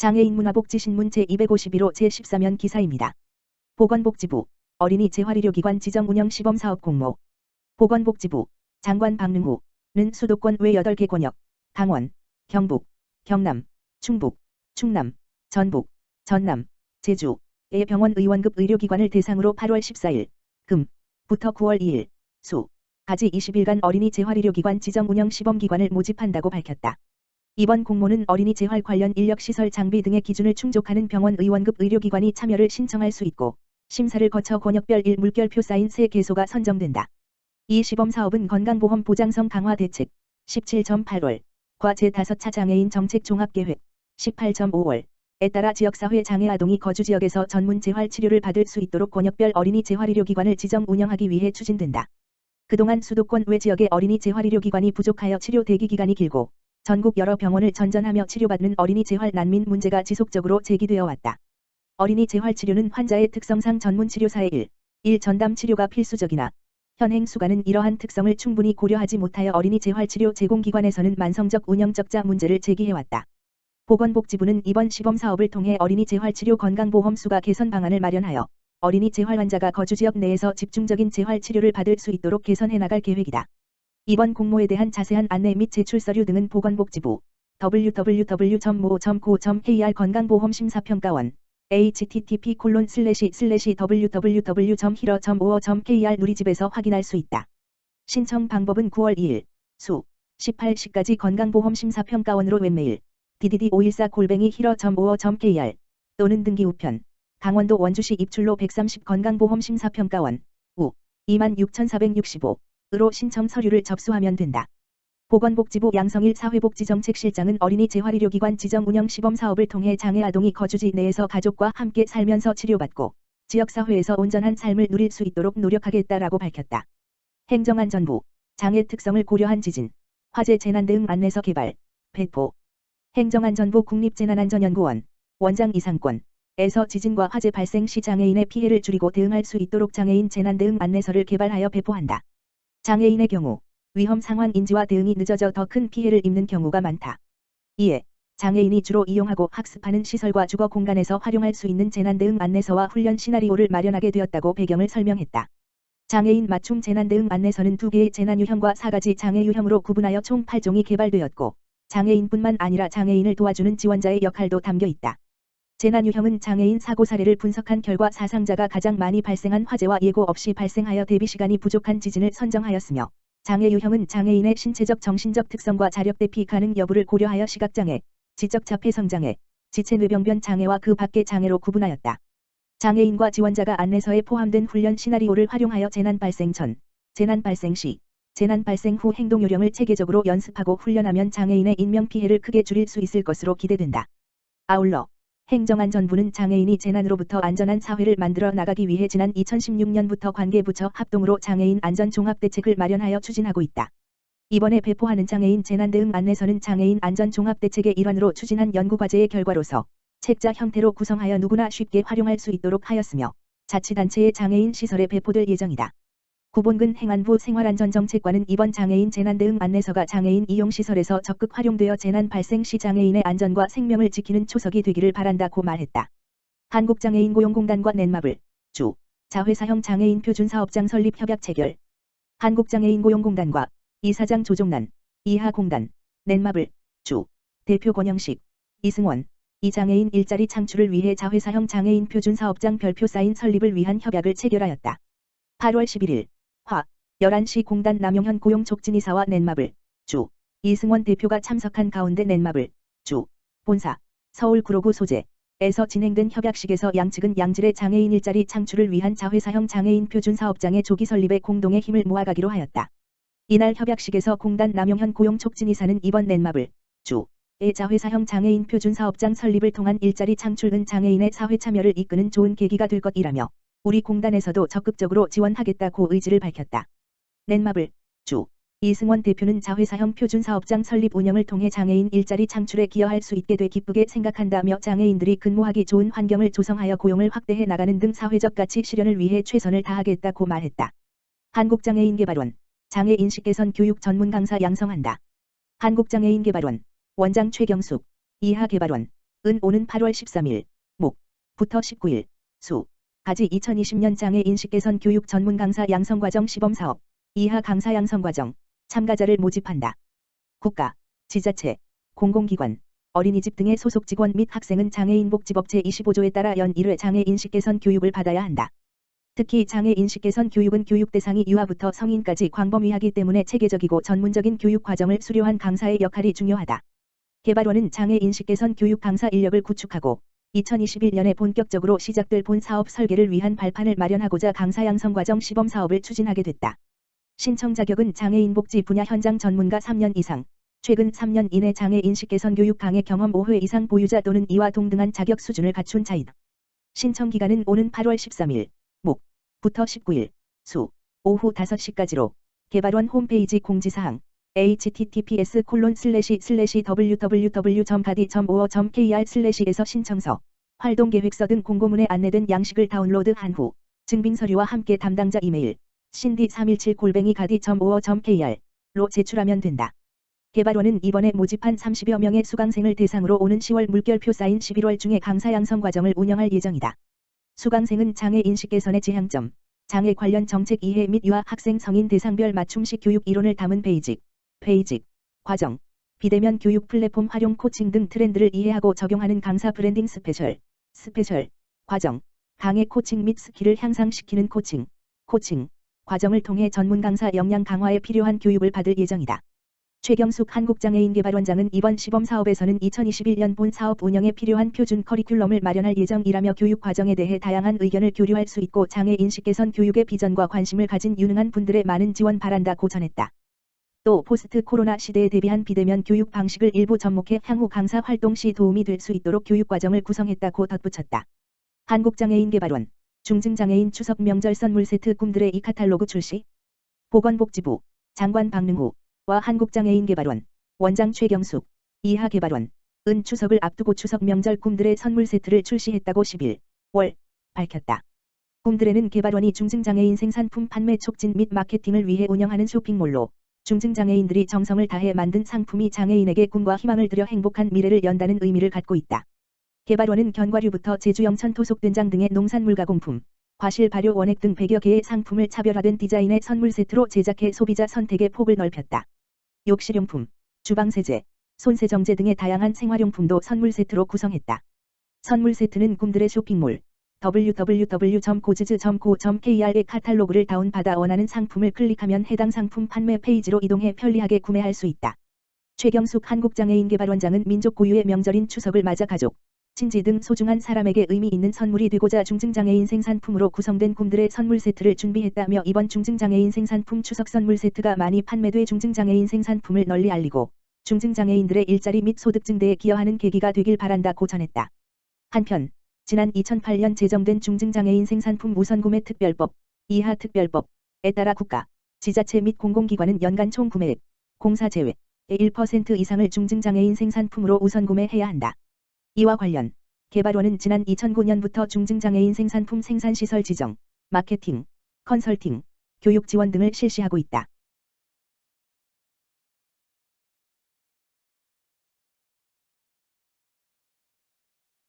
장애인 문화복지신문 제251호 제14면 기사입니다. 보건복지부 어린이 재활의료기관 지정 운영 시범사업 공모. 보건복지부 장관 박능우는 수도권 외 8개 권역, 강원, 경북, 경남, 충북, 충남, 전북, 전남, 제주의 병원 의원급 의료기관을 대상으로 8월 14일 금부터 9월 2일 수까지 20일간 어린이 재활의료기관 지정 운영 시범기관을 모집한다고 밝혔다. 이번 공모는 어린이 재활 관련 인력시설 장비 등의 기준을 충족하는 병원 의원급 의료기관이 참여를 신청할 수 있고 심사를 거쳐 권역별 1물결표 쌓인 3개소가 선정된다. 이 시범사업은 건강보험 보장성 강화 대책 17.8월 과 제5차 장애인 정책 종합계획 18.5월에 따라 지역사회 장애 아동이 거주지역에서 전문 재활 치료를 받을 수 있도록 권역별 어린이 재활의료기관을 지정 운영하기 위해 추진된다. 그동안 수도권 외 지역의 어린이 재활의료기관이 부족하여 치료 대기기간이 길고 전국 여러 병원을 전전하며 치료받는 어린이 재활 난민 문제가 지속적으로 제기되어 왔다. 어린이 재활 치료는 환자의 특성상 전문 치료사의 1 전담 치료가 필수적이나 현행 수가는 이러한 특성을 충분히 고려하지 못하여 어린이 재활 치료 제공기관에서는 만성적 운영 적자 문제를 제기해왔다. 보건복지부는 이번 시범사업을 통해 어린이 재활 치료 건강보험 수가 개선 방안을 마련하여 어린이 재활 환자가 거주지역 내에서 집중적인 재활 치료를 받을 수 있도록 개선해 나갈 계획이다. 이번 공모에 대한 자세한 안내 및 제출 서류 등은 보건복지부 www.mo.go.kr 건강보험심사평가원 http://www.hiro.or.kr 누리집에서 확인할 수 있다. 신청 방법은 9월 2일 수 18시까지 건강보험심사평가원으로 웹메일 ddd514@hiro.or.kr 또는 등기 우편 강원도 원주시 입출로 130 건강보험심사평가원 우 26,465으로 신청 서류를 접수하면 된다. 보건복지부 양성일 사회복지정책실장은 어린이 재활의료기관 지정 운영 시범사업을 통해 장애 아동이 거주지 내에서 가족과 함께 살면서 치료받고 지역사회에서 온전한 삶을 누릴 수 있도록 노력하겠다라고 밝혔다. 행정안전부 장애 특성을 고려한 지진, 화재 재난 대응 안내서 개발, 배포. 행정안전부 국립재난안전연구원 원장 이상권에서 지진과 화재 발생 시 장애인의 피해를 줄이고 대응할 수 있도록 장애인 재난 대응 안내서를 개발하여 배포한다. 장애인의 경우 위험 상황 인지와 대응이 늦어져 더 큰 피해를 입는 경우가 많다. 이에 장애인이 주로 이용하고 학습하는 시설과 주거 공간에서 활용할 수 있는 재난 대응 안내서와 훈련 시나리오를 마련하게 되었다고 배경을 설명했다. 장애인 맞춤 재난 대응 안내서는 2개의 재난 유형과 4가지 장애 유형으로 구분하여 총 8종이 개발되었고 장애인뿐만 아니라 장애인을 도와주는 지원자의 역할도 담겨 있다. 재난 유형은 장애인 사고 사례를 분석한 결과 사상자가 가장 많이 발생한 화재와 예고 없이 발생하여 대비 시간이 부족한 지진을 선정하였으며 장애 유형은 장애인의 신체적 정신적 특성과 자력 대피 가능 여부를 고려하여 시각장애, 지적 자폐성장애, 지체뇌병변 장애와 그 밖의 장애로 구분하였다. 장애인과 지원자가 안내서에 포함된 훈련 시나리오를 활용하여 재난 발생 전, 재난 발생 시, 재난 발생 후 행동 요령을 체계적으로 연습하고 훈련하면 장애인의 인명피해를 크게 줄일 수 있을 것으로 기대된다. 아울러 행정안전부는 장애인이 재난으로부터 안전한 사회를 만들어 나가기 위해 지난 2016년부터 관계부처 합동으로 장애인 안전종합대책을 마련하여 추진하고 있다. 이번에 배포하는 장애인 재난대응 안내서는 장애인 안전종합대책의 일환으로 추진한 연구과제의 결과로서 책자 형태로 구성하여 누구나 쉽게 활용할 수 있도록 하였으며 자치단체의 장애인 시설에 배포될 예정이다. 구본근 행안부 생활안전정책관은 이번 장애인 재난대응 안내서가 장애인 이용시설에서 적극 활용되어 재난 발생 시 장애인의 안전과 생명을 지키는 초석이 되기를 바란다고 말했다. 한국장애인고용공단과 넷마블 주 자회사형 장애인 표준사업장 설립 협약 체결. 한국장애인고용공단과 이사장 조종난 이하공단 넷마블 주 대표 권영식 이승원 이 장애인 일자리 창출을 위해 자회사형 장애인 표준사업장 별표 사인 설립을 위한 협약을 체결하였다. 8월 11일 화 11시 공단 남용현 고용촉진이사와 넷마블 주 이승원 대표가 참석한 가운데 넷마블 주 본사 서울 구로구 소재에서 진행된 협약식에서 양측은 양질의 장애인 일자리 창출을 위한 자회사형 장애인 표준사업장의 조기 설립에 공동의 힘을 모아가기로 하였다. 이날 협약식에서 공단 남용현 고용촉진이사는 이번 넷마블 주의 자회사형 장애인 표준사업장 설립을 통한 일자리 창출은 장애인의 사회 참여를 이끄는 좋은 계기가 될 것이라며 우리 공단에서도 적극적으로 지원하겠다고 의지를 밝혔다. 넷마블 주 이승원 대표는 자회사형 표준사업장 설립 운영을 통해 장애인 일자리 창출에 기여할 수 있게 돼 기쁘게 생각한다며 장애인들이 근무하기 좋은 환경을 조성하여 고용을 확대해 나가는 등 사회적 가치 실현을 위해 최선을 다하겠다고 말했다. 한국장애인개발원 장애인식 개선 교육 전문 강사 양성한다. 한국장애인개발원 원장 최경숙 이하개발원 은 오는 8월 13일 목부터 19일 수 가지 2020년 장애 인식 개선 교육 전문 강사 양성과정 시범사업 이하 강사 양성과정 참가자를 모집한다. 국가, 지자체, 공공기관, 어린이집 등의 소속 직원 및 학생은 장애인 복지법 제25조에 따라 연 1회 장애 인식 개선 교육을 받아야 한다. 특히 장애 인식 개선 교육은 교육 대상이 유아부터 성인까지 광범위하기 때문에 체계적이고 전문적인 교육 과정을 수료한 강사의 역할이 중요하다. 개발원은 장애 인식 개선 교육 강사 인력을 구축하고 2021년에 본격적으로 시작될 본 사업 설계를 위한 발판을 마련하고자 강사 양성 과정 시범 사업을 추진하게 됐다. 신청 자격은 장애인 복지 분야 현장 전문가 3년 이상, 최근 3년 이내 장애 인식 개선 교육 강의 경험 5회 이상 보유자 또는 이와 동등한 자격 수준을 갖춘 자이다. 신청 기간은 오는 8월 13일 목부터 19일 수 오후 5시까지로 개발원 홈페이지 공지사항 https://www.gadi.or.kr/에서 신청서, 활동계획서 등 공고문에 안내된 양식을 다운로드한 후 증빙서류와 함께 담당자 이메일 cindy317@gadi.or.kr로 제출하면 된다. 개발원은 이번에 모집한 30여 명의 수강생을 대상으로 오는 10월 물결표 쌓인 11월 중에 강사 양성 과정을 운영할 예정이다. 수강생은 장애 인식 개선의 지향점, 장애 관련 정책 이해 및 유아 학생 성인 대상별 맞춤식 교육 이론을 담은 베이직, 과정, 비대면 교육 플랫폼 활용 코칭 등 트렌드를 이해하고 적용하는 강사 브랜딩 스페셜 과정, 강의 코칭 및 스킬을 향상시키는 코칭 과정을 통해 전문 강사 역량 강화에 필요한 교육을 받을 예정이다. 최경숙 한국장애인개발원장은 이번 시범 사업에서는 2021년 본 사업 운영에 필요한 표준 커리큘럼을 마련할 예정이라며 교육 과정에 대해 다양한 의견을 교류할 수 있고 장애 인식 개선 교육의 비전과 관심을 가진 유능한 분들의 많은 지원 바란다고 전했다. 또 포스트 코로나 시대에 대비한 비대면 교육 방식을 일부 접목해 향후 강사 활동 시 도움이 될 수 있도록 교육 과정을 구성했다고 덧붙였다. 한국장애인개발원 중증장애인 추석 명절 선물 세트 꿈들의 이 카탈로그 출시. 보건복지부 장관 박능우와 한국장애인개발원 원장 최경숙 이하 개발원 은 추석을 앞두고 추석 명절 꿈들의 선물 세트를 출시했다고 11월 밝혔다. 꿈들에는 개발원이 중증장애인 생산품 판매 촉진 및 마케팅을 위해 운영하는 쇼핑몰로 중증장애인들이 정성을 다해 만든 상품이 장애인에게 꿈과 희망을 들여 행복한 미래를 연다는 의미를 갖고 있다. 개발원은 견과류부터 제주 영천 토속된장 등의 농산물 가공품, 과실 발효 원액 등 100여 개의 상품을 차별화된 디자인의 선물 세트로 제작해 소비자 선택의 폭을 넓혔다. 욕실용품, 주방세제, 손세정제 등의 다양한 생활용품도 선물 세트로 구성했다. 선물 세트는 꿈들의 쇼핑몰 www.gozz.co.kr의 카탈로그를 다운받아 원하는 상품을 클릭하면 해당 상품 판매 페이지로 이동해 편리하게 구매할 수 있다. 최경숙 한국장애인개발원장은 민족 고유의 명절인 추석을 맞아 가족, 친지 등 소중한 사람에게 의미 있는 선물이 되고자 중증장애인 생산품으로 구성된 꿈들의 선물 세트를 준비했다며 이번 중증장애인 생산품 추석 선물 세트가 많이 판매돼 중증장애인 생산품을 널리 알리고 중증장애인들의 일자리 및 소득 증대에 기여하는 계기가 되길 바란다고 전했다. 한편 지난 2008년 제정된 중증장애인 생산품 우선구매 특별법, 이하 특별법에 따라 국가, 지자체 및 공공기관은 연간 총 구매액, 공사 제외의 1% 이상을 중증장애인 생산품으로 우선구매해야 한다. 이와 관련 개발원은 지난 2009년부터 중증장애인 생산품 생산시설 지정, 마케팅, 컨설팅, 교육 지원 등을 실시하고 있다.